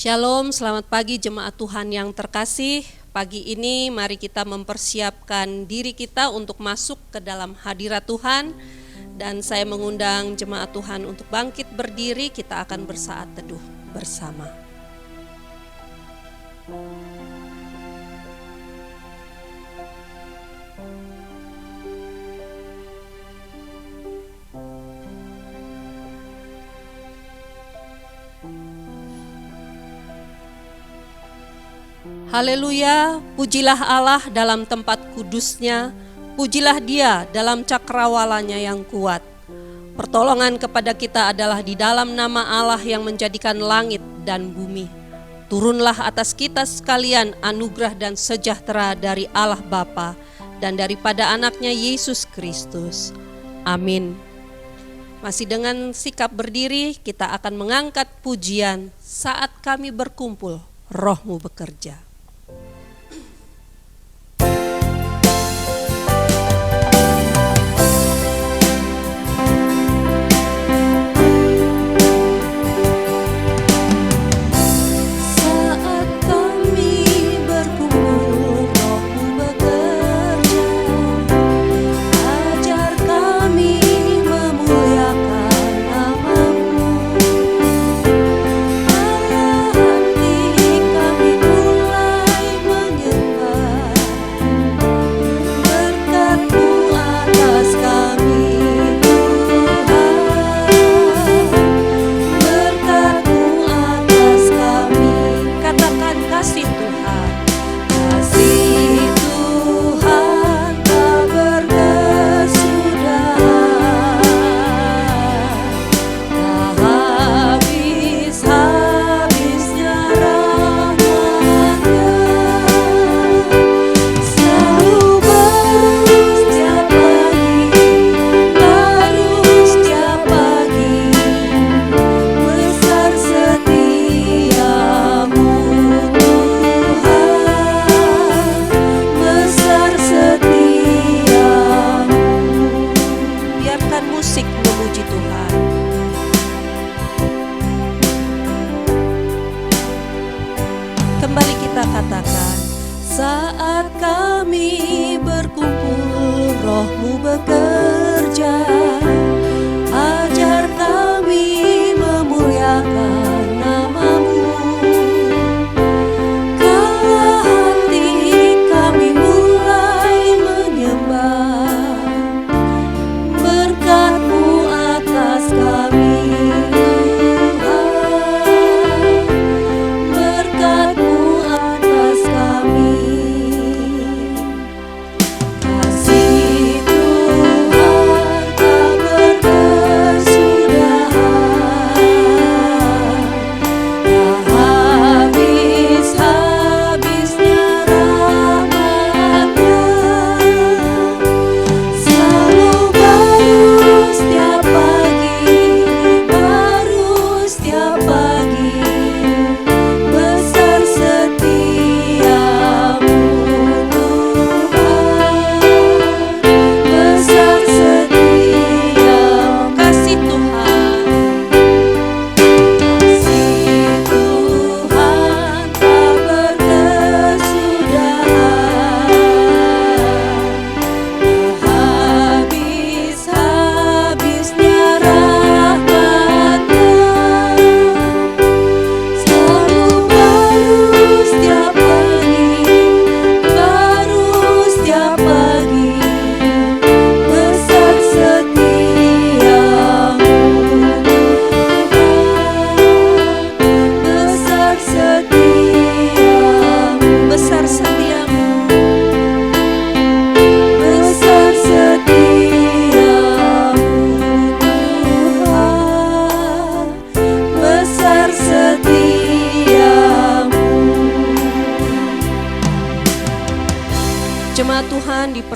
Shalom, selamat pagi jemaat Tuhan yang terkasih. Pagi ini mari kita mempersiapkan diri kita untuk masuk ke dalam hadirat Tuhan. Dan saya mengundang jemaat Tuhan untuk bangkit berdiri, kita akan bersaat teduh bersama. Haleluya, pujilah Allah dalam tempat kudusnya, pujilah Dia dalam cakrawalanya yang kuat. Pertolongan kepada kita adalah di dalam nama Allah yang menjadikan langit dan bumi. Turunlah atas kita sekalian anugerah dan sejahtera dari Allah Bapa dan daripada anaknya Yesus Kristus. Amin. Masih dengan sikap berdiri, kita akan mengangkat pujian saat kami berkumpul, Roh-Mu bekerja.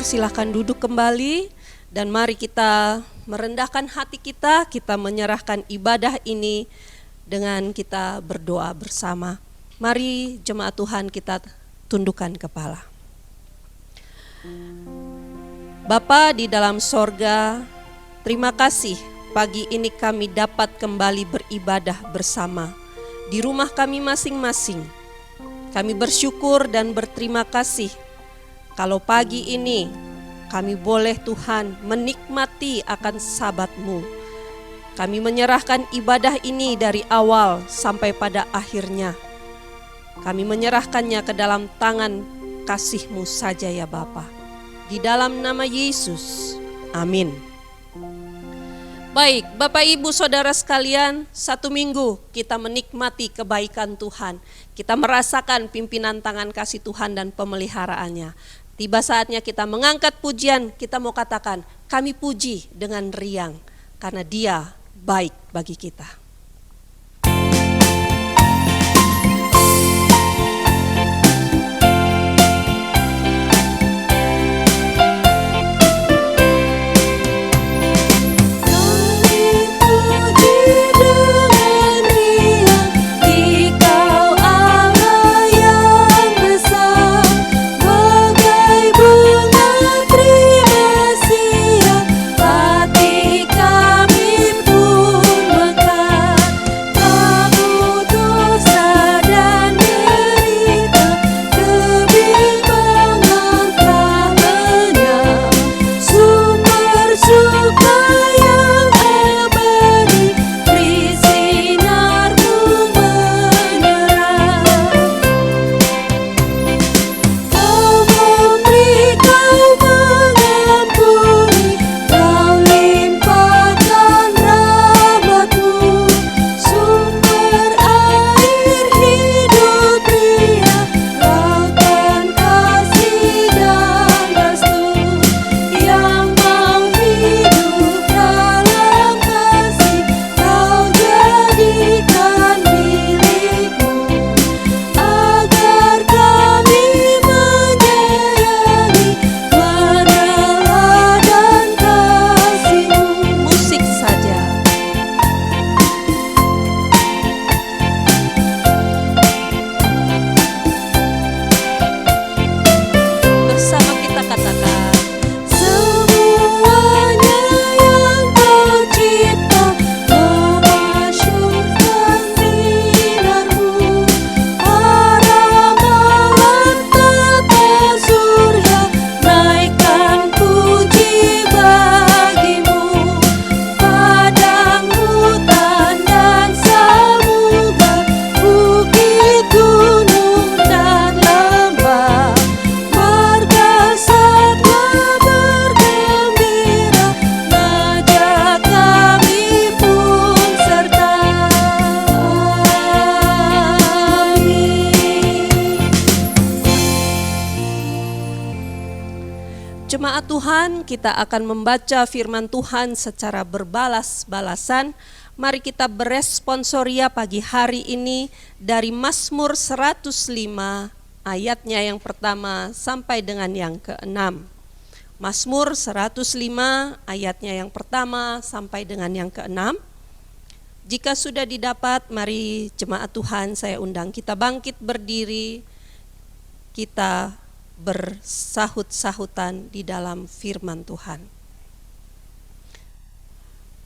Silakan duduk kembali dan mari kita merendahkan hati kita, kita menyerahkan ibadah ini dengan kita berdoa bersama. Mari jemaat Tuhan kita tundukkan kepala. Bapa di dalam sorga, terima kasih pagi ini kami dapat kembali beribadah bersama. di rumah kami masing-masing. Kami bersyukur dan berterima kasih kalau pagi ini kami boleh Tuhan menikmati akan Sabat-Mu. Kami menyerahkan ibadah ini dari awal sampai pada akhirnya. Kami menyerahkannya ke dalam tangan kasih-Mu saja ya Bapa. Di dalam nama Yesus, amin. Baik, Bapak Ibu Saudara sekalian, 1 minggu kita menikmati kebaikan Tuhan. Kita merasakan pimpinan tangan kasih Tuhan dan pemeliharaannya. Tiba saatnya kita mengangkat pujian, kita mau katakan, kami puji dengan riang, karena Dia baik bagi kita. Jemaat Tuhan, kita akan membaca firman Tuhan secara berbalas-balasan. Mari kita beresponsoria pagi hari ini dari Mazmur 105 ayatnya yang pertama sampai dengan yang ke-6. Mazmur 105 ayatnya yang pertama sampai dengan yang ke-6. Jika sudah didapat, mari jemaat Tuhan saya undang kita bangkit berdiri, kita bersahut-sahutan di dalam firman Tuhan.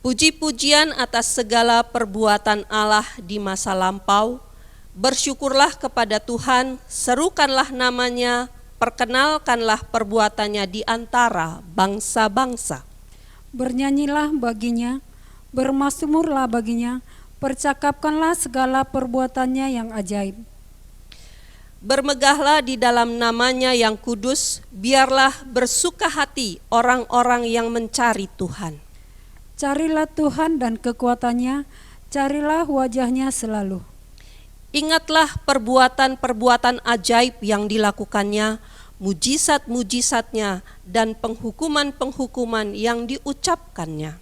Puji-pujian atas segala perbuatan Allah di masa lampau. Bersyukurlah kepada Tuhan, serukanlah namanya, perkenalkanlah perbuatannya di antara bangsa-bangsa. Bernyanyilah baginya, bermazmurlah baginya, percakapkanlah segala perbuatannya yang ajaib. Bermegahlah di dalam namanya yang kudus, biarlah bersuka hati orang-orang yang mencari Tuhan. Carilah Tuhan dan kekuatannya, carilah wajahnya selalu. Ingatlah perbuatan-perbuatan ajaib yang dilakukannya, mujizat-mujizatnya dan penghukuman-penghukuman yang diucapkannya.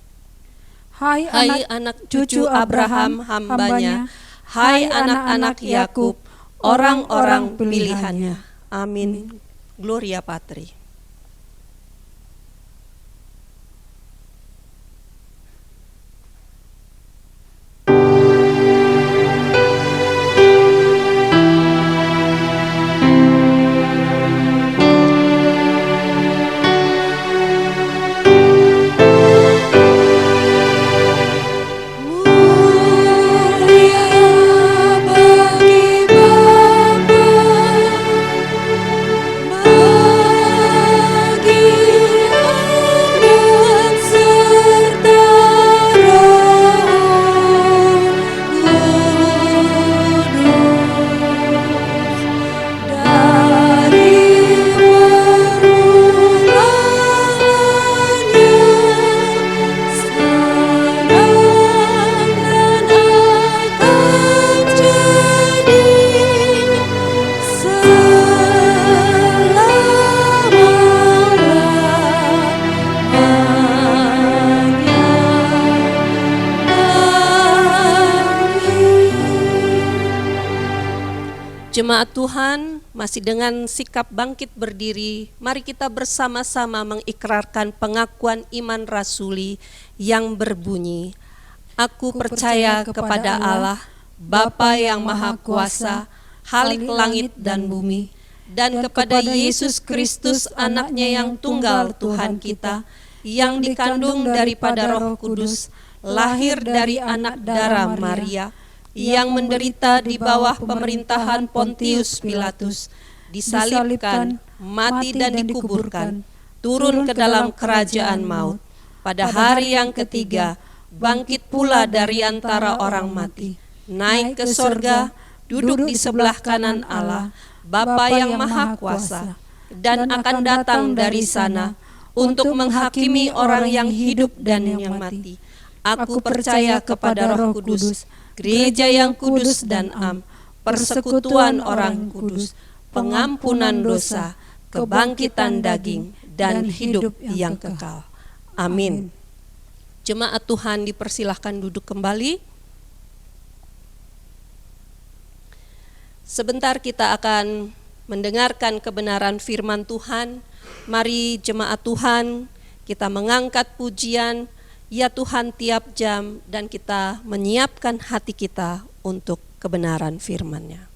Hai anak cucu Abraham hambanya, hai anak-anak Yakub, orang-orang pilihannya. Amin. Gloria Patri. Mulia Jemaat Tuhan, masih dengan sikap bangkit berdiri, mari kita bersama-sama mengikrarkan pengakuan iman rasuli yang berbunyi, Aku percaya kepada Allah, Bapa yang Maha Kuasa, Khalik langit dan bumi, dan kepada Yesus Kristus anaknya yang tunggal Tuhan kita, yang dikandung daripada Roh Kudus, lahir dari anak darah Maria, yang menderita di bawah pemerintahan Pontius Pilatus, disalibkan, mati dan dikuburkan, turun ke dalam kerajaan maut. Pada hari yang ketiga, bangkit pula dari antara orang mati, naik ke sorga, duduk di sebelah kanan Allah, Bapa yang Maha Kuasa, dan akan datang dari sana untuk menghakimi orang yang hidup dan yang mati. Aku percaya kepada Roh Kudus, Gereja yang kudus dan am, persekutuan orang kudus, pengampunan dosa, kebangkitan daging, dan hidup yang kekal. Amin. Jemaat Tuhan dipersilahkan duduk kembali. Sebentar kita akan mendengarkan kebenaran firman Tuhan. Mari jemaat Tuhan, kita mengangkat pujian, Ya Tuhan tiap jam, dan kita menyiapkan hati kita untuk kebenaran firman-Nya.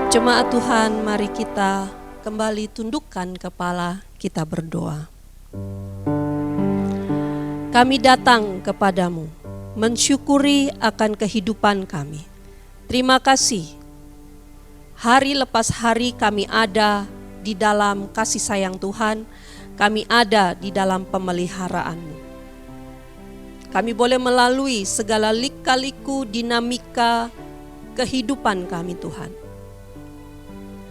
Jemaat Tuhan, mari kita kembali tundukkan kepala, kita berdoa. Kami datang kepadamu, mensyukuri akan kehidupan kami. Terima kasih, hari lepas hari kami ada di dalam kasih sayang Tuhan, kami ada di dalam pemeliharaan-Mu. Kami boleh melalui segala lika-liku dinamika kehidupan kami Tuhan.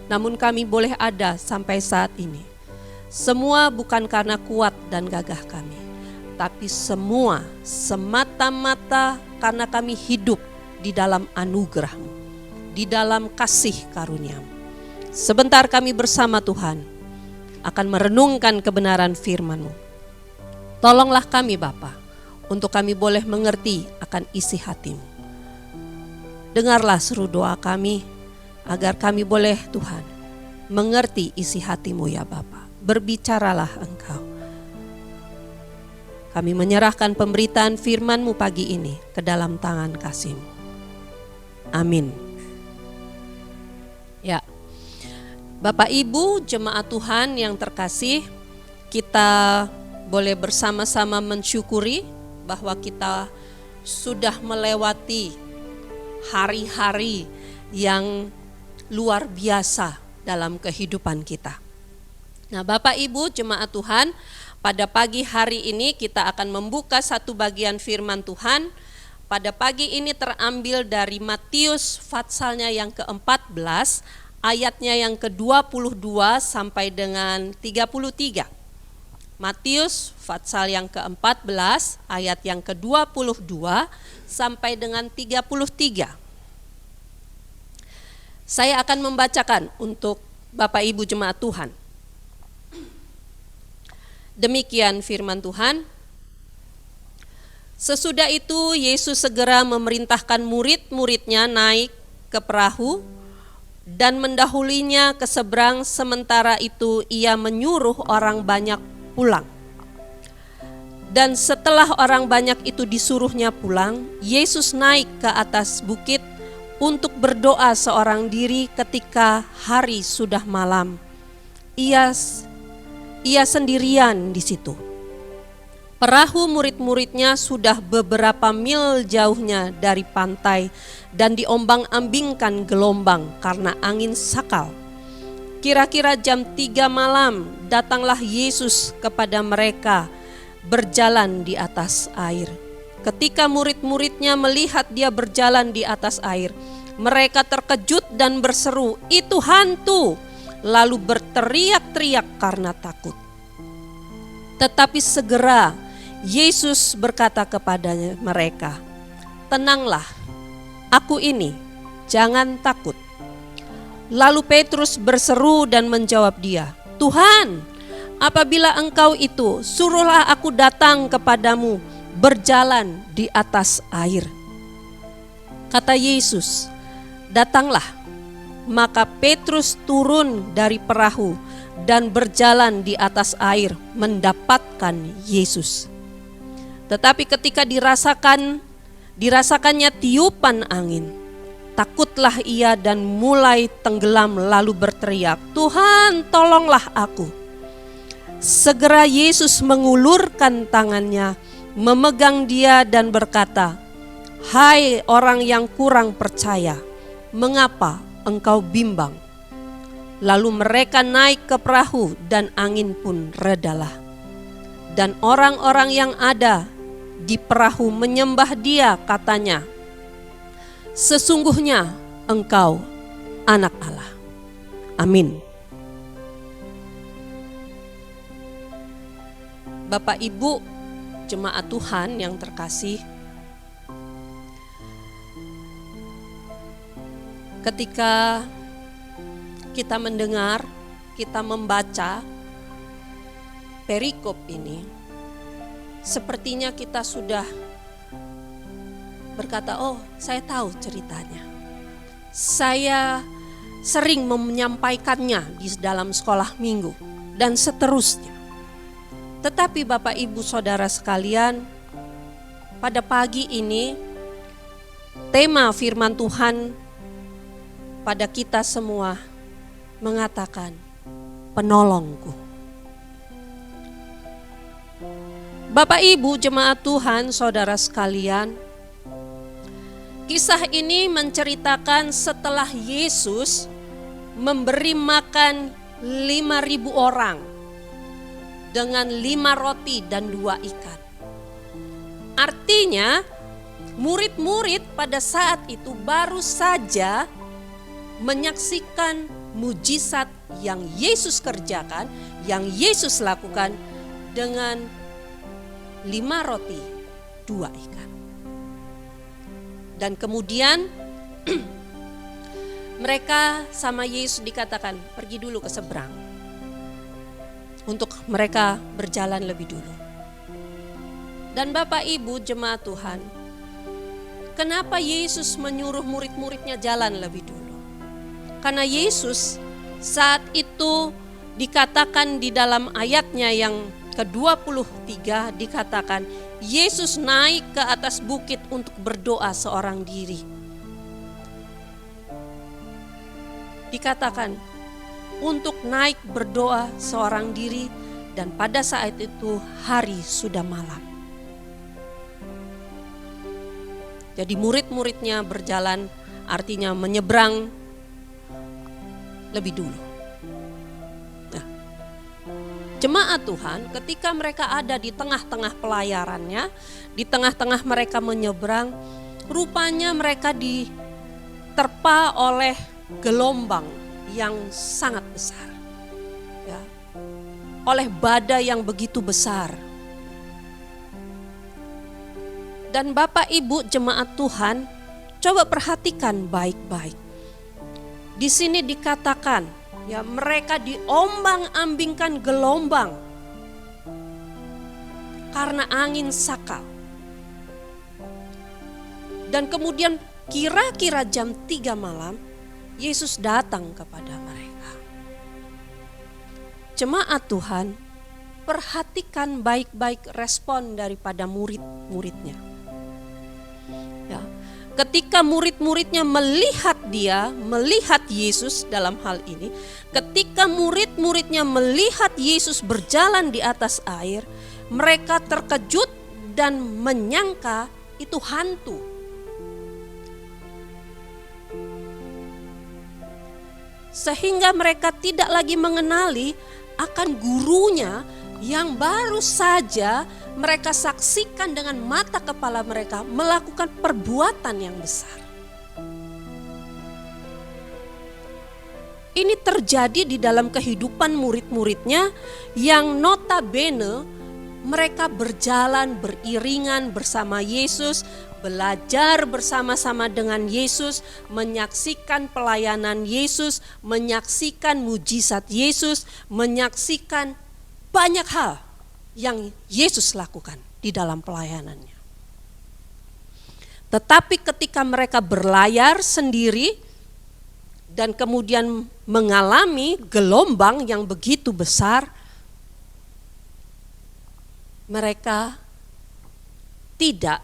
Namun kami boleh ada sampai saat ini. Semua bukan karena kuat dan gagah kami, tapi semua semata-mata karena kami hidup di dalam anugerah-Mu, di dalam kasih karunia-Mu. Sebentar kami bersama Tuhan akan merenungkan kebenaran firman-Mu. Tolonglah kami Bapa, untuk kami boleh mengerti akan isi hati-Mu. Dengarlah seru doa kami, agar kami boleh Tuhan mengerti isi hati-Mu ya Bapa. Berbicaralah Engkau. Kami menyerahkan pemberitaan firman-Mu pagi ini ke dalam tangan kasih-Mu. Amin. Ya, Bapak Ibu jemaat Tuhan yang terkasih, kita boleh bersama-sama mensyukuri bahwa kita sudah melewati hari-hari yang luar biasa dalam kehidupan kita. Nah, Bapak Ibu jemaat Tuhan, pada pagi hari ini kita akan membuka satu bagian firman Tuhan. Pada pagi ini terambil dari Matius patsalnya yang ke-14, ayatnya yang ke-22 sampai dengan 33. Matius pasal yang ke-14, ayat yang ke-22 sampai dengan 33. Saya akan membacakan untuk Bapak Ibu jemaat Tuhan. Demikian firman Tuhan. Sesudah itu Yesus segera memerintahkan murid-muridnya naik ke perahu dan mendahulinya ke seberang, sementara itu ia menyuruh orang banyak pulang. Dan setelah orang banyak itu disuruhnya pulang, Yesus naik ke atas bukit untuk berdoa seorang diri ketika hari sudah malam. Ia sendirian di situ. Perahu murid-muridnya sudah beberapa mil jauhnya dari pantai dan diombang-ambingkan gelombang karena angin sakal. Kira-kira jam 3 malam datanglah Yesus kepada mereka berjalan di atas air. Ketika murid-muridnya melihat dia berjalan di atas air, mereka terkejut dan berseru, "Itu hantu!" Lalu berteriak-teriak karena takut. Tetapi segera Yesus berkata kepada mereka, "Tenanglah, aku ini, jangan takut." Lalu Petrus berseru dan menjawab dia, "Tuhan, apabila Engkau itu, suruhlah aku datang kepadamu berjalan di atas air." Kata Yesus, "Datanglah." Maka Petrus turun dari perahu dan berjalan di atas air mendapatkan Yesus. Tetapi ketika dirasakannya tiupan angin, takutlah ia dan mulai tenggelam lalu berteriak, "Tuhan, tolonglah aku." Segera Yesus mengulurkan tangannya, memegang dia dan berkata, "Hai orang yang kurang percaya, mengapa engkau bimbang?" Lalu mereka naik ke perahu dan angin pun redalah. Dan orang-orang yang ada di perahu menyembah dia, katanya, "Sesungguhnya engkau anak Allah." Amin. Bapak Ibu jemaat Tuhan yang terkasih, ketika kita mendengar, kita membaca perikop ini, sepertinya kita sudah berkata, "Oh, saya tahu ceritanya. Saya sering menyampaikannya di dalam sekolah minggu," dan seterusnya. Tetapi Bapak Ibu Saudara sekalian, pada pagi ini tema firman Tuhan pada kita semua mengatakan, "Penolongku." Bapak Ibu jemaat Tuhan, saudara sekalian, kisah ini menceritakan setelah Yesus memberi makan 5.000 orang dengan 5 roti dan 2 ikan. Artinya murid-murid pada saat itu baru saja menyaksikan mujizat yang Yesus kerjakan, yang Yesus lakukan dengan 5 roti, 2 ikan. Dan kemudian mereka sama Yesus dikatakan, "Pergi dulu ke seberang." Untuk mereka berjalan lebih dulu. Dan Bapak Ibu jemaat Tuhan, kenapa Yesus menyuruh murid-muridnya jalan lebih dulu? Karena Yesus saat itu dikatakan di dalam ayatnya yang ke-23, dikatakan Yesus naik ke atas bukit untuk berdoa seorang diri. Dikatakan untuk naik berdoa seorang diri, dan pada saat itu hari sudah malam. Jadi murid-muridnya berjalan, artinya menyeberang lebih dulu. Nah, jemaat Tuhan ketika mereka ada di tengah-tengah pelayarannya, di tengah-tengah mereka menyeberang, rupanya mereka diterpa oleh gelombang yang sangat besar. Ya, oleh badai yang begitu besar. Dan Bapak Ibu jemaat Tuhan, coba perhatikan baik-baik. Di sini dikatakan, ya, mereka diombang-ambingkan gelombang karena angin sakal. Dan kemudian kira-kira jam 3 malam, Yesus datang kepada mereka. Jemaat Tuhan, perhatikan baik-baik respon daripada murid-muridnya. Ya, ketika murid-muridnya melihat Yesus dalam hal ini, ketika murid-muridnya melihat Yesus berjalan di atas air, mereka terkejut dan menyangka itu hantu. Sehingga mereka tidak lagi mengenali akan gurunya yang baru saja mereka saksikan dengan mata kepala mereka melakukan perbuatan yang besar. Ini terjadi di dalam kehidupan murid-muridnya yang notabene mereka berjalan beriringan bersama Yesus, belajar bersama-sama dengan Yesus, menyaksikan pelayanan Yesus, menyaksikan mujizat Yesus, menyaksikan banyak hal yang Yesus lakukan di dalam pelayanannya. Tetapi ketika mereka berlayar sendiri dan kemudian mengalami gelombang yang begitu besar, mereka tidak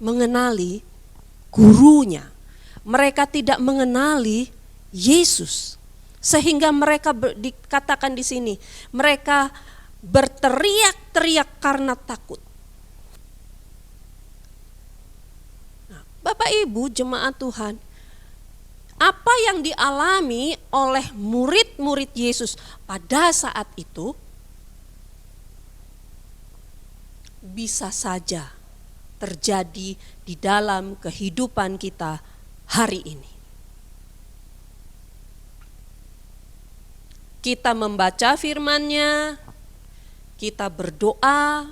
mengenali gurunya. Mereka tidak mengenali Yesus. Sehingga mereka dikatakan di sini, mereka berteriak-teriak karena takut. Nah, Bapak Ibu jemaat Tuhan, apa yang dialami oleh murid-murid Yesus pada saat itu bisa saja terjadi di dalam kehidupan kita hari ini. Kita membaca firman-Nya, kita berdoa,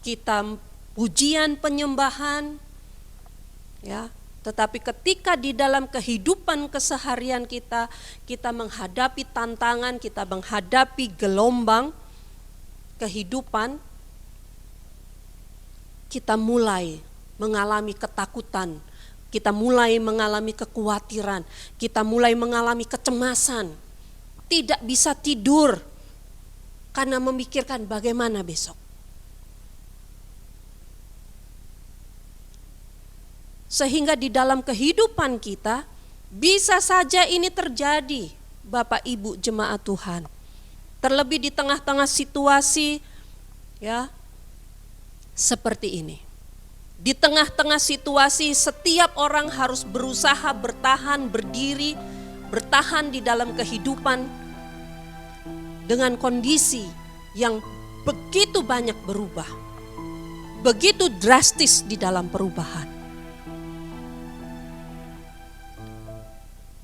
kita pujian penyembahan, ya. Tetapi ketika di dalam kehidupan keseharian kita, kita menghadapi tantangan, kita menghadapi gelombang kehidupan, kita mulai mengalami ketakutan, kita mulai mengalami kekhawatiran, kita mulai mengalami kecemasan, tidak bisa tidur karena memikirkan bagaimana besok. Sehingga di dalam kehidupan kita bisa saja ini terjadi, Bapak Ibu jemaat Tuhan. Terlebih di tengah-tengah situasi ya seperti ini. Di tengah-tengah situasi setiap orang harus berusaha bertahan, berdiri, bertahan di dalam kehidupan dengan kondisi yang begitu banyak berubah. Begitu drastis di dalam perubahan.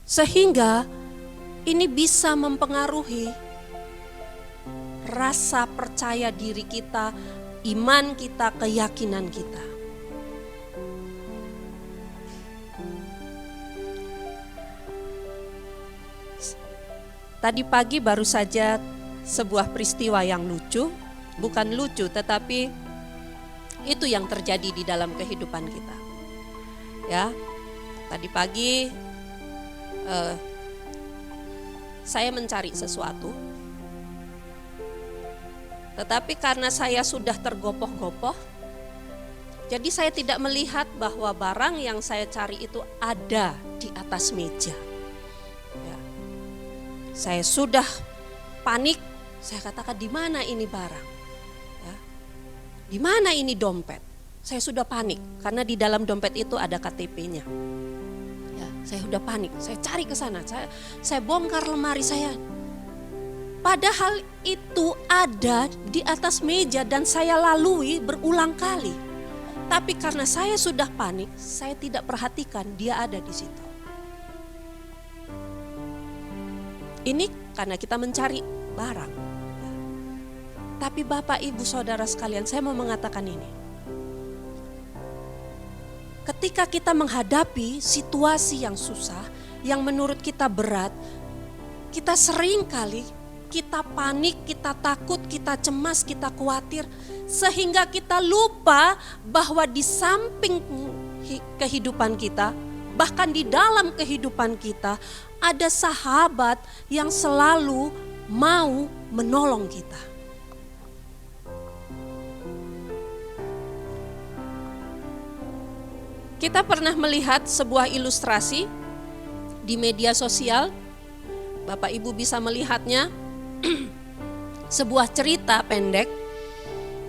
Sehingga ini bisa mempengaruhi rasa percaya diri kita, iman kita, keyakinan kita. Tadi pagi baru saja sebuah peristiwa yang lucu, bukan lucu tetapi itu yang terjadi di dalam kehidupan kita. Ya, tadi pagi saya mencari sesuatu, tetapi karena saya sudah tergopoh-gopoh, jadi saya tidak melihat bahwa barang yang saya cari itu ada di atas meja. Ya. Saya sudah panik, saya katakan di mana ini barang? Ya. Di mana ini dompet? Saya sudah panik karena di dalam dompet itu ada KTP-nya. Ya, saya sudah panik. Saya cari ke sana. Saya bongkar lemari saya. Padahal itu ada di atas meja dan saya lalui berulang kali. Tapi karena saya sudah panik, saya tidak perhatikan dia ada di situ. Ini karena kita mencari barang. Tapi Bapak, Ibu, Saudara sekalian, saya mau mengatakan ini. Ketika kita menghadapi situasi yang susah, yang menurut kita berat, kita sering kali kita panik, kita takut, kita cemas, kita khawatir, sehingga kita lupa bahwa di samping kehidupan kita, bahkan di dalam kehidupan kita, ada sahabat yang selalu mau menolong kita. Kita pernah melihat sebuah ilustrasi di media sosial, Bapak Ibu bisa melihatnya, sebuah cerita pendek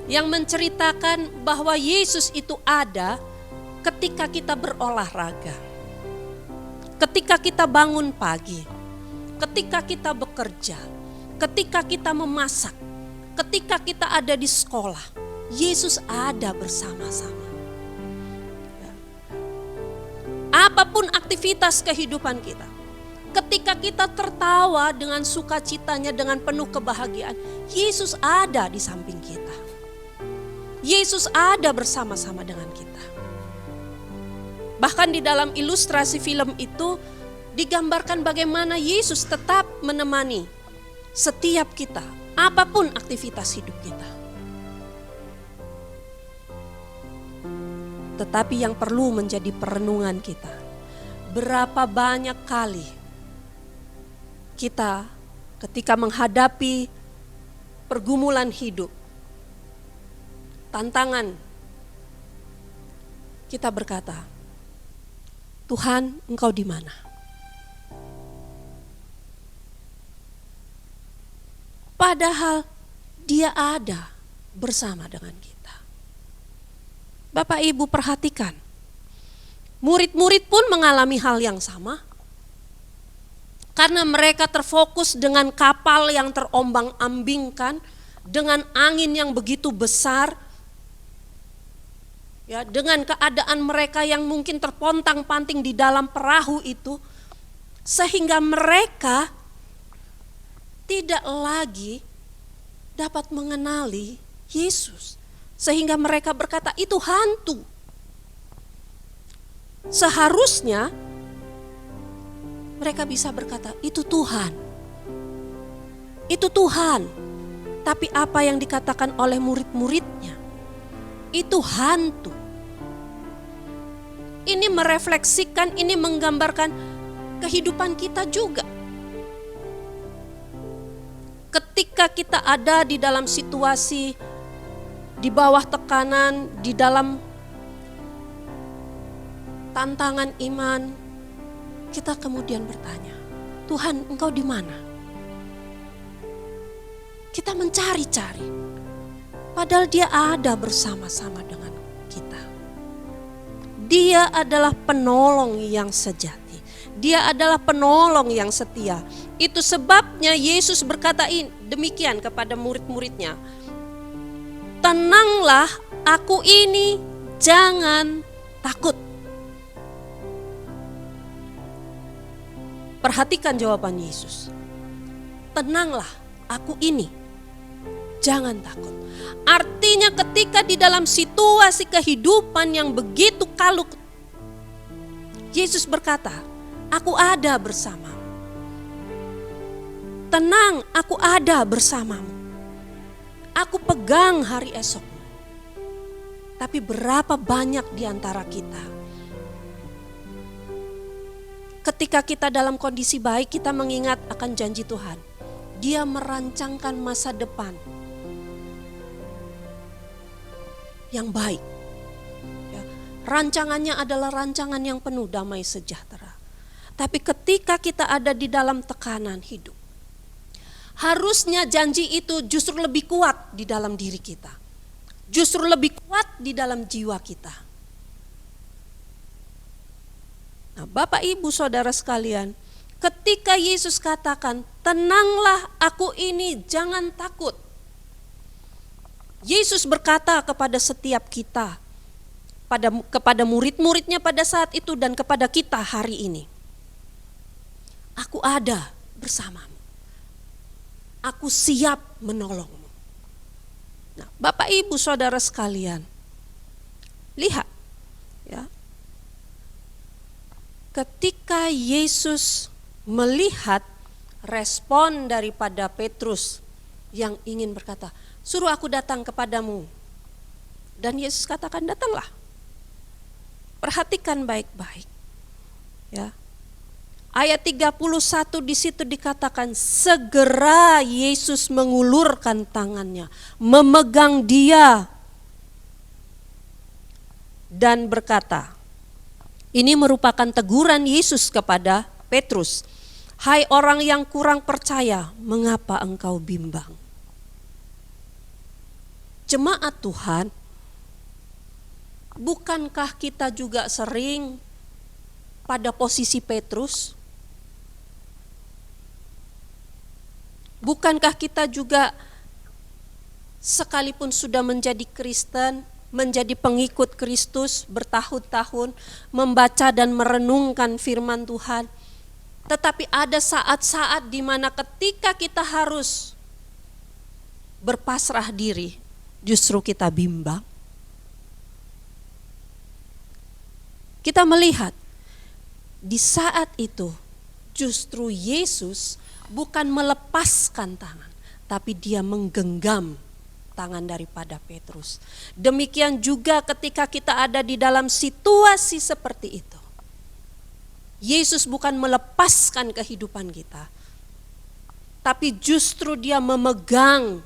yang menceritakan bahwa Yesus itu ada ketika kita berolahraga, ketika kita bangun pagi, ketika kita bekerja, ketika kita memasak, ketika kita ada di sekolah. Yesus ada bersama-sama. Apapun aktivitas kehidupan kita, ketika kita tertawa dengan sukacitanya, dengan penuh kebahagiaan, Yesus ada di samping kita. Yesus ada bersama-sama dengan kita. Bahkan di dalam ilustrasi film itu digambarkan bagaimana Yesus tetap menemani setiap kita, apapun aktivitas hidup kita. Tetapi yang perlu menjadi perenungan kita, berapa banyak kali kita ketika menghadapi pergumulan hidup, tantangan, kita berkata, Tuhan, Engkau di mana? Padahal Dia ada bersama dengan kita. Bapak Ibu perhatikan, murid-murid pun mengalami hal yang sama. Karena mereka terfokus dengan kapal yang terombang-ambingkan, dengan angin yang begitu besar, ya, dengan keadaan mereka yang mungkin terpontang-panting di dalam perahu itu, sehingga mereka tidak lagi dapat mengenali Yesus. Sehingga mereka berkata, itu hantu. Seharusnya mereka bisa berkata, itu Tuhan. Itu Tuhan. Tapi apa yang dikatakan oleh murid-muridnya, itu hantu. Ini merefleksikan, ini menggambarkan kehidupan kita juga. Ketika kita ada di dalam situasi, di bawah tekanan, di dalam tantangan iman, kita kemudian bertanya, Tuhan, Engkau di mana? Kita mencari-cari, padahal Dia ada bersama-sama dengan kita. Dia adalah penolong yang sejati. Dia adalah penolong yang setia. Itu sebabnya Yesus berkata demikian kepada murid-muridnya, tenanglah, aku ini, jangan takut. Perhatikan jawaban Yesus. Tenanglah, aku ini, jangan takut. Artinya ketika di dalam situasi kehidupan yang begitu kalut, Yesus berkata, aku ada bersamamu. Tenang, aku ada bersamamu. Aku pegang hari esok. Tapi berapa banyak di antara kita, ketika kita dalam kondisi baik, kita mengingat akan janji Tuhan. Dia merancangkan masa depan yang baik. Ya, rancangannya adalah rancangan yang penuh damai sejahtera. Tapi ketika kita ada di dalam tekanan hidup, harusnya janji itu justru lebih kuat di dalam diri kita. justru lebih kuat di dalam jiwa kita. Nah, Bapak Ibu Saudara sekalian, ketika Yesus katakan, tenanglah aku ini, jangan takut. Yesus berkata kepada setiap kita, kepada murid-muridnya pada saat itu dan kepada kita hari ini. Aku ada bersamamu. Aku siap menolongmu. Nah, Bapak Ibu Saudara sekalian, lihat ya. Ketika Yesus melihat respon daripada Petrus yang ingin berkata, suruh aku datang kepadamu. Dan Yesus katakan, datanglah. Perhatikan baik-baik. Ya. Ayat 31 di situ dikatakan, segera Yesus mengulurkan tangannya, memegang dia dan berkata, ini merupakan teguran Yesus kepada Petrus. Hai orang yang kurang percaya, mengapa engkau bimbang? Jemaat Tuhan, bukankah kita juga sering pada posisi Petrus? Bukankah kita juga sekalipun sudah menjadi Kristen, menjadi pengikut Kristus bertahun-tahun, membaca dan merenungkan firman Tuhan, tetapi ada saat-saat di mana ketika kita harus berpasrah diri, justru kita bimbang. Kita melihat di saat itu justru Yesus bukan melepaskan tangan, tapi dia menggenggam tangan daripada Petrus. Demikian juga ketika kita ada di dalam situasi seperti itu. Yesus bukan melepaskan kehidupan kita, tapi justru dia memegang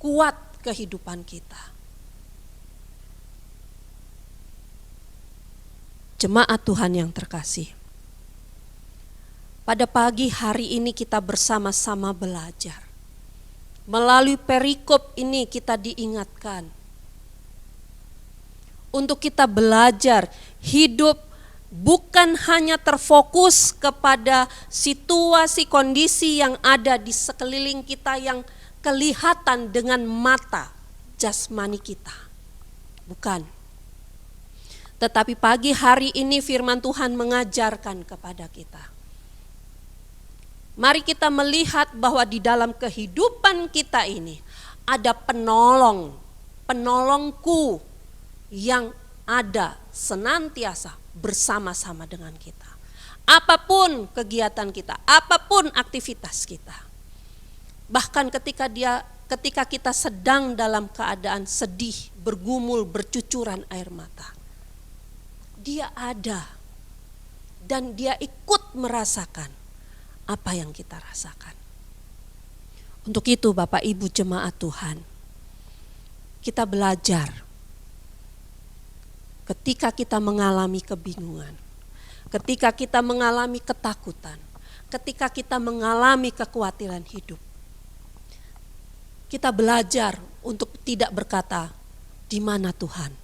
kuat kehidupan kita. Jemaat Tuhan yang terkasih, pada pagi hari ini kita bersama-sama belajar. Melalui perikop ini kita diingatkan untuk kita belajar hidup bukan hanya terfokus kepada situasi kondisi yang ada di sekeliling kita yang kelihatan dengan mata jasmani kita. Bukan. Tetapi pagi hari ini firman Tuhan mengajarkan kepada kita. Mari kita melihat bahwa di dalam kehidupan kita ini ada penolong, penolongku yang ada senantiasa bersama-sama dengan kita. Apapun kegiatan kita, apapun aktivitas kita. Bahkan ketika kita sedang dalam keadaan sedih, bergumul, bercucuran air mata, dia ada dan dia ikut merasakan apa yang kita rasakan. Untuk itu Bapak Ibu jemaat Tuhan, kita belajar ketika kita mengalami kebingungan, ketika kita mengalami ketakutan, ketika kita mengalami kekhawatiran hidup, kita belajar untuk tidak berkata, di mana Tuhan?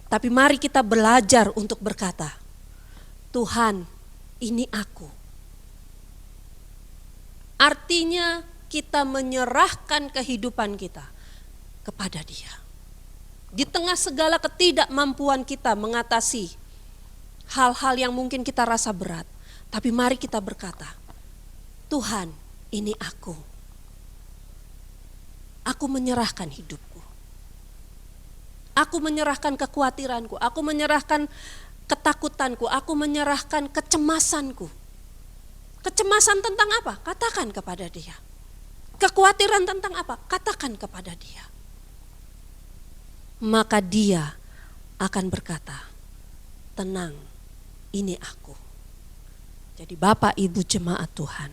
Tapi mari kita belajar untuk berkata, Tuhan, ini aku. Artinya kita menyerahkan kehidupan kita kepada Dia. Di tengah segala ketidakmampuan kita mengatasi hal-hal yang mungkin kita rasa berat, tapi mari kita berkata, Tuhan, ini aku. Aku menyerahkan hidupku. Aku menyerahkan kekhawatiranku, aku menyerahkan ketakutanku, aku menyerahkan kecemasanku. Kecemasan tentang apa? Katakan kepada Dia. Kekhawatiran tentang apa? Katakan kepada Dia. Maka Dia akan berkata, tenang, ini aku. Jadi Bapak Ibu jemaat Tuhan,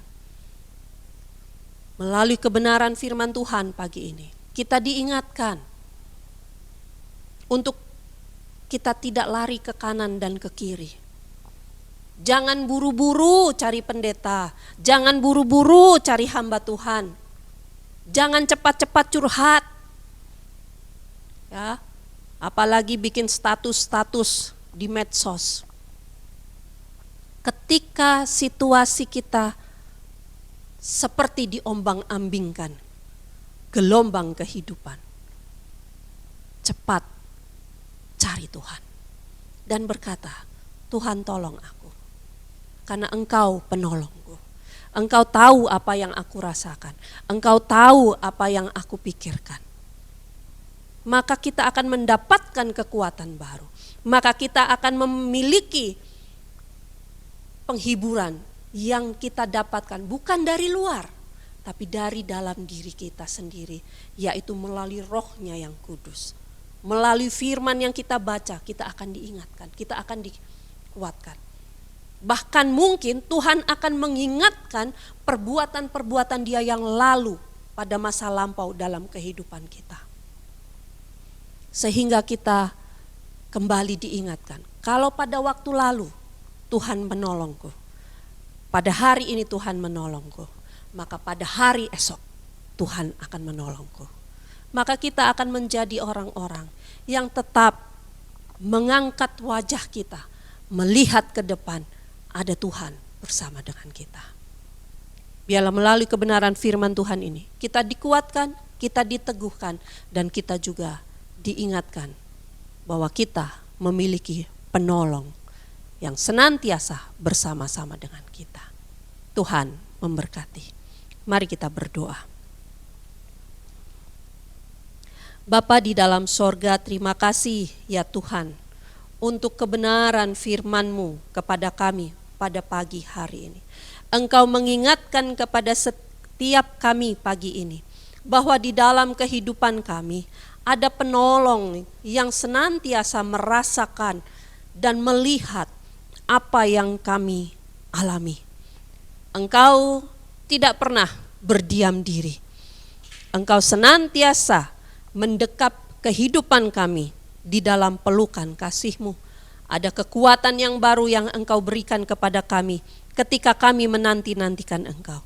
melalui kebenaran firman Tuhan pagi ini, kita diingatkan untuk kita tidak lari ke kanan dan ke kiri. Jangan buru-buru cari pendeta, jangan buru-buru cari hamba Tuhan. Jangan cepat-cepat curhat. Ya, apalagi bikin status-status di medsos. Ketika situasi kita seperti diombang-ambingkan gelombang kehidupan, cepat cari Tuhan dan berkata, Tuhan tolong aku, karena Engkau penolongku. Engkau tahu apa yang aku rasakan, Engkau tahu apa yang aku pikirkan. Maka kita akan mendapatkan kekuatan baru, maka kita akan memiliki penghiburan yang kita dapatkan bukan dari luar, tapi dari dalam diri kita sendiri, yaitu melalui Roh-Nya yang kudus. Melalui firman yang kita baca, kita akan diingatkan, kita akan dikuatkan. Bahkan mungkin Tuhan akan mengingatkan perbuatan-perbuatan Dia yang lalu pada masa lampau dalam kehidupan kita. Sehingga kita kembali diingatkan, kalau pada waktu lalu Tuhan menolongku, pada hari ini Tuhan menolongku, maka pada hari esok Tuhan akan menolongku. Maka kita akan menjadi orang-orang yang tetap mengangkat wajah kita, melihat ke depan, ada Tuhan bersama dengan kita. Biarlah melalui kebenaran firman Tuhan ini, kita dikuatkan, kita diteguhkan, dan kita juga diingatkan bahwa kita memiliki penolong yang senantiasa bersama-sama dengan kita. Tuhan memberkati. Mari kita berdoa. Bapa di dalam sorga, terima kasih ya Tuhan untuk kebenaran firman-Mu kepada kami pada pagi hari ini. Engkau mengingatkan kepada setiap kami pagi ini bahwa di dalam kehidupan kami ada penolong yang senantiasa merasakan dan melihat apa yang kami alami. Engkau tidak pernah berdiam diri. Engkau senantiasa mendekap kehidupan kami di dalam pelukan kasih-Mu. Ada kekuatan yang baru yang Engkau berikan kepada kami ketika kami menanti-nantikan Engkau.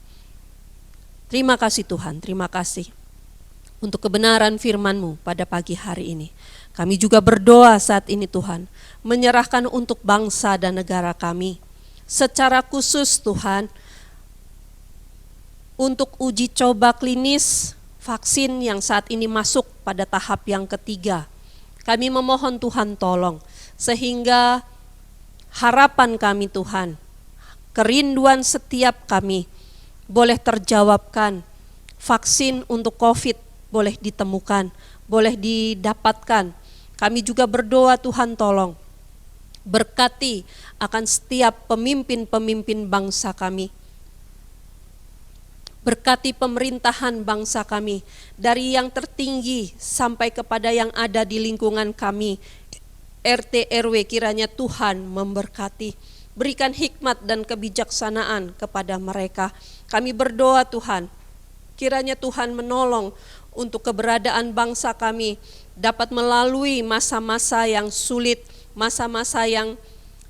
Terima kasih Tuhan, terima kasih untuk kebenaran firman-Mu pada pagi hari ini. Kami juga berdoa saat ini Tuhan, menyerahkan untuk bangsa dan negara kami. Secara khusus Tuhan, untuk uji coba klinis vaksin yang saat ini masuk pada tahap yang ketiga. Kami memohon Tuhan tolong, sehingga harapan kami Tuhan, kerinduan setiap kami boleh terjawabkan. Vaksin untuk COVID boleh ditemukan, boleh didapatkan. Kami juga berdoa Tuhan tolong, berkati akan setiap pemimpin-pemimpin bangsa kami. Berkati pemerintahan bangsa kami, dari yang tertinggi sampai kepada yang ada di lingkungan kami, RT RW, kiranya Tuhan memberkati. Berikan hikmat dan kebijaksanaan kepada mereka. Kami berdoa Tuhan, kiranya Tuhan menolong untuk keberadaan bangsa kami dapat melalui masa-masa yang sulit, masa-masa yang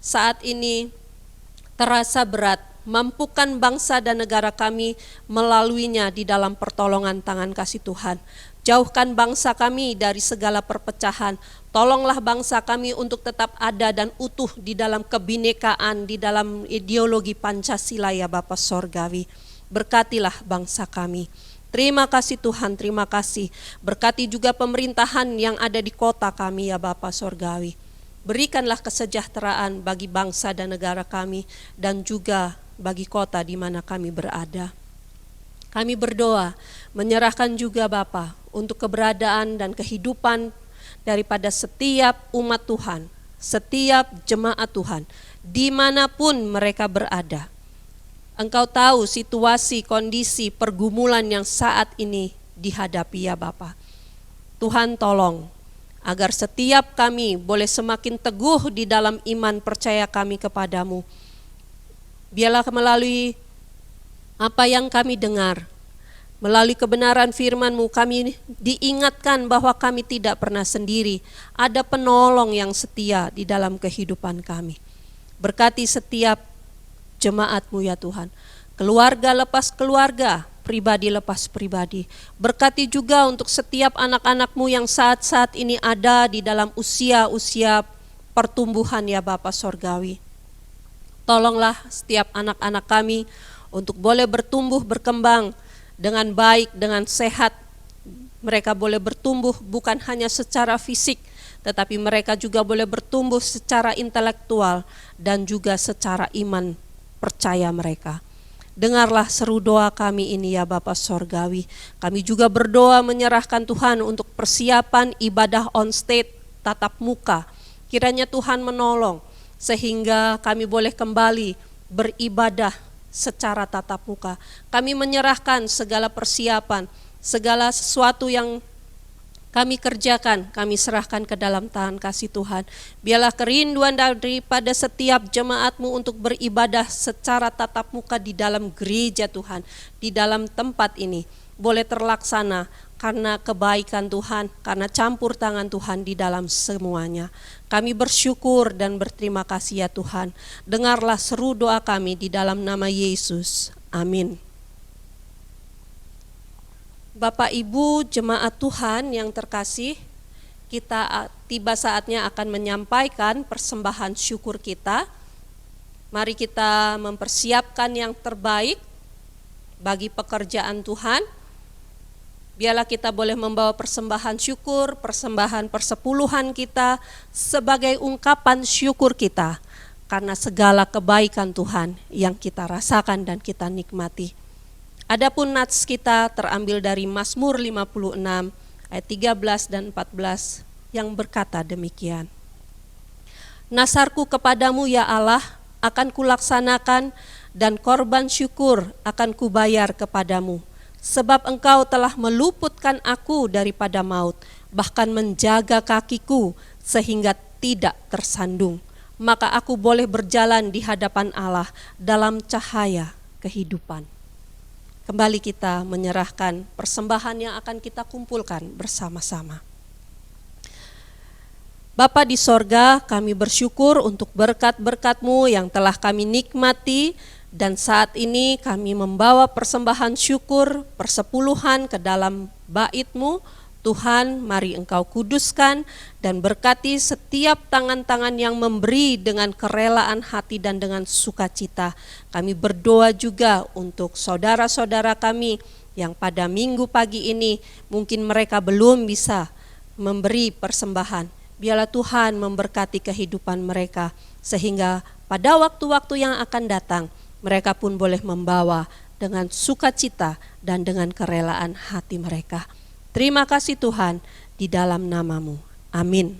saat ini terasa berat. Mampukan bangsa dan negara kami melaluinya di dalam pertolongan tangan kasih Tuhan. Jauhkan bangsa kami dari segala perpecahan. Tolonglah bangsa kami untuk tetap ada dan utuh di dalam kebinekaan, di dalam ideologi Pancasila ya Bapa Sorgawi. Berkatilah bangsa kami. Terima kasih Tuhan, terima kasih. Berkati juga pemerintahan yang ada di kota kami ya Bapa Sorgawi. Berikanlah kesejahteraan bagi bangsa dan negara kami dan juga bagi kota di mana kami berada. Kami berdoa, menyerahkan juga Bapa untuk keberadaan dan kehidupan daripada setiap umat Tuhan, setiap jemaat Tuhan, dimanapun mereka berada. Engkau tahu situasi, kondisi, pergumulan yang saat ini dihadapi ya Bapa. Tuhan tolong, agar setiap kami boleh semakin teguh di dalam iman percaya kami kepadamu. Biarlah melalui apa yang kami dengar, melalui kebenaran firman-Mu kami diingatkan bahwa kami tidak pernah sendiri. Ada penolong yang setia di dalam kehidupan kami. Berkati setiap jemaat-Mu ya Tuhan. Keluarga lepas keluarga, pribadi lepas pribadi. Berkati juga untuk setiap anak-anak-Mu yang saat-saat ini ada di dalam usia-usia pertumbuhan ya Bapa Sorgawi. Tolonglah setiap anak-anak kami untuk boleh bertumbuh berkembang dengan baik, dengan sehat. Mereka boleh bertumbuh bukan hanya secara fisik, tetapi mereka juga boleh bertumbuh secara intelektual dan juga secara iman percaya mereka. Dengarlah seru doa kami ini ya Bapa Sorgawi. Kami juga berdoa menyerahkan Tuhan untuk persiapan ibadah on-state tatap muka. Kiranya Tuhan menolong sehingga kami boleh kembali beribadah secara tatap muka. Kami menyerahkan segala persiapan, segala sesuatu yang kami kerjakan, kami serahkan ke dalam tangan kasih Tuhan. Biarlah kerinduan daripada setiap jemaat-Mu untuk beribadah secara tatap muka di dalam gereja Tuhan, di dalam tempat ini, boleh terlaksana karena kebaikan Tuhan, karena campur tangan Tuhan di dalam semuanya. Kami bersyukur dan berterima kasih ya Tuhan. Dengarlah seru doa kami di dalam nama Yesus. Amin. Bapak Ibu jemaat Tuhan yang terkasih, kita tiba saatnya akan menyampaikan persembahan syukur kita. Mari kita mempersiapkan yang terbaik bagi pekerjaan Tuhan. Biarlah kita boleh membawa persembahan syukur, persembahan persepuluhan kita sebagai ungkapan syukur kita karena segala kebaikan Tuhan yang kita rasakan dan kita nikmati. Adapun nats kita terambil dari Mazmur 56 ayat 13 dan 14 yang berkata demikian. Nasarku kepadamu ya Allah akan kulaksanakan dan korban syukur akan kubayar kepadamu. Sebab engkau telah meluputkan aku daripada maut, bahkan menjaga kakiku sehingga tidak tersandung. Maka aku boleh berjalan di hadapan Allah dalam cahaya kehidupan. Kembali kita menyerahkan persembahan yang akan kita kumpulkan bersama-sama. Bapa di sorga, kami bersyukur untuk berkat-berkat-Mu yang telah kami nikmati, dan saat ini kami membawa persembahan syukur, persepuluhan ke dalam bait-Mu. Tuhan, mari Engkau kuduskan dan berkati setiap tangan-tangan yang memberi dengan kerelaan hati dan dengan sukacita. Kami berdoa juga untuk saudara-saudara kami yang pada minggu pagi ini mungkin mereka belum bisa memberi persembahan. Biarlah Tuhan memberkati kehidupan mereka sehingga pada waktu-waktu yang akan datang mereka pun boleh membawa dengan sukacita dan dengan kerelaan hati mereka. Terima kasih Tuhan di dalam nama-Mu. Amin.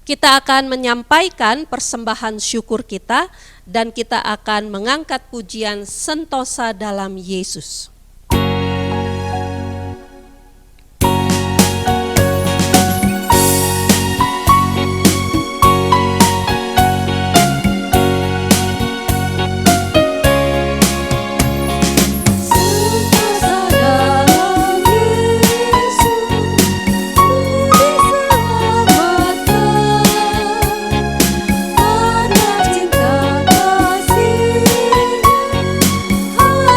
Kita akan menyampaikan persembahan syukur kita dan kita akan mengangkat pujian sentosa dalam Yesus.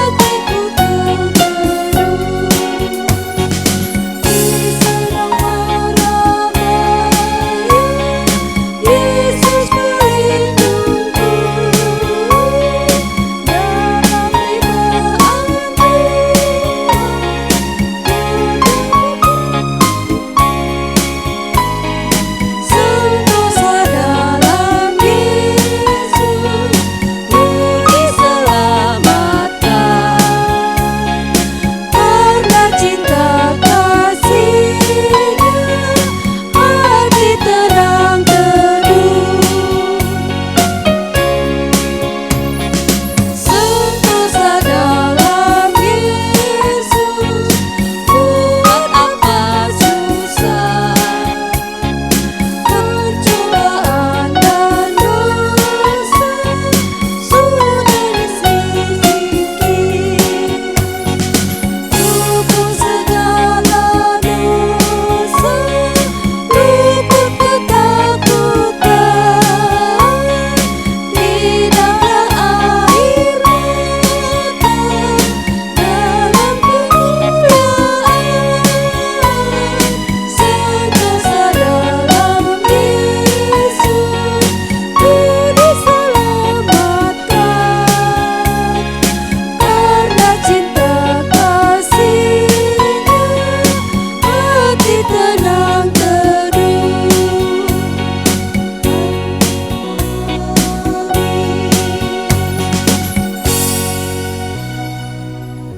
Hatiku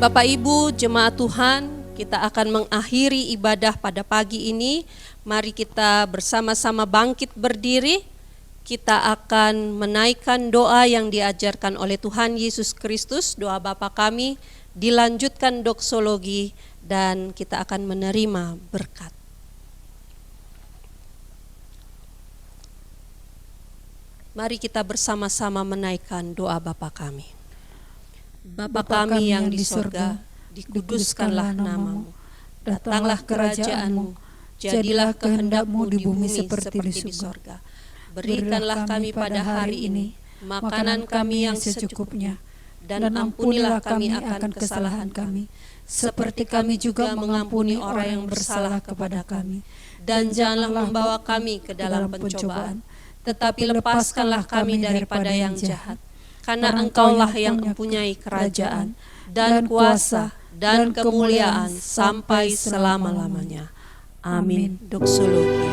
Bapak Ibu, jemaat Tuhan, kita akan mengakhiri ibadah pada pagi ini. Mari kita bersama-sama bangkit berdiri. Kita akan menaikkan doa yang diajarkan oleh Tuhan Yesus Kristus, doa Bapa kami, dilanjutkan doksologi, dan kita akan menerima berkat. Mari kita bersama-sama menaikkan doa Bapa kami. Bapa kami yang di sorga, dikuduskanlah namamu, datanglah kerajaanmu, jadilah kehendak-mu di bumi seperti di sorga. Berikanlah kami pada hari ini makanan kami yang secukupnya, dan ampunilah kami akan kesalahan kami, seperti kami juga mengampuni orang yang bersalah kepada kami. Dan janganlah membawa kami ke dalam pencobaan, tetapi lepaskanlah kami daripada yang jahat. Karena Engkaulah yang mempunyai kerajaan dan kuasa dan kemuliaan sampai selama-lamanya. Amin. Doksologi.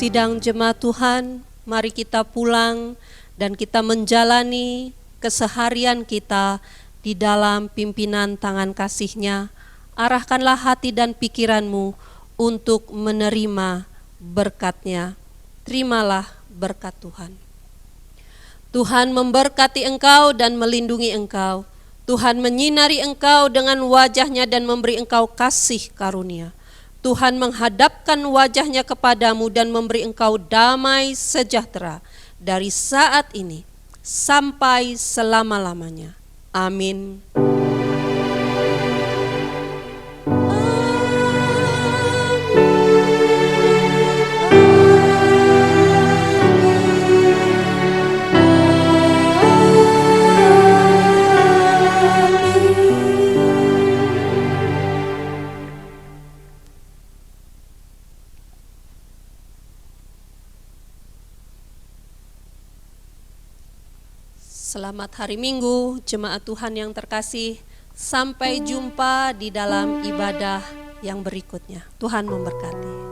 Sidang jemaat Tuhan, mari kita pulang dan kita menjalani keseharian kita di dalam pimpinan tangan kasih-Nya. Arahkanlah hati dan pikiranmu untuk menerima berkat-Nya. Terimalah berkat Tuhan. Tuhan memberkati engkau dan melindungi engkau. Tuhan menyinari engkau dengan wajah-Nya dan memberi engkau kasih karunia. Tuhan menghadapkan wajah-Nya kepadamu dan memberi engkau damai sejahtera dari saat ini sampai selama-lamanya. Amin. Selamat hari Minggu, jemaat Tuhan yang terkasih. Sampai jumpa di dalam ibadah yang berikutnya. Tuhan memberkati.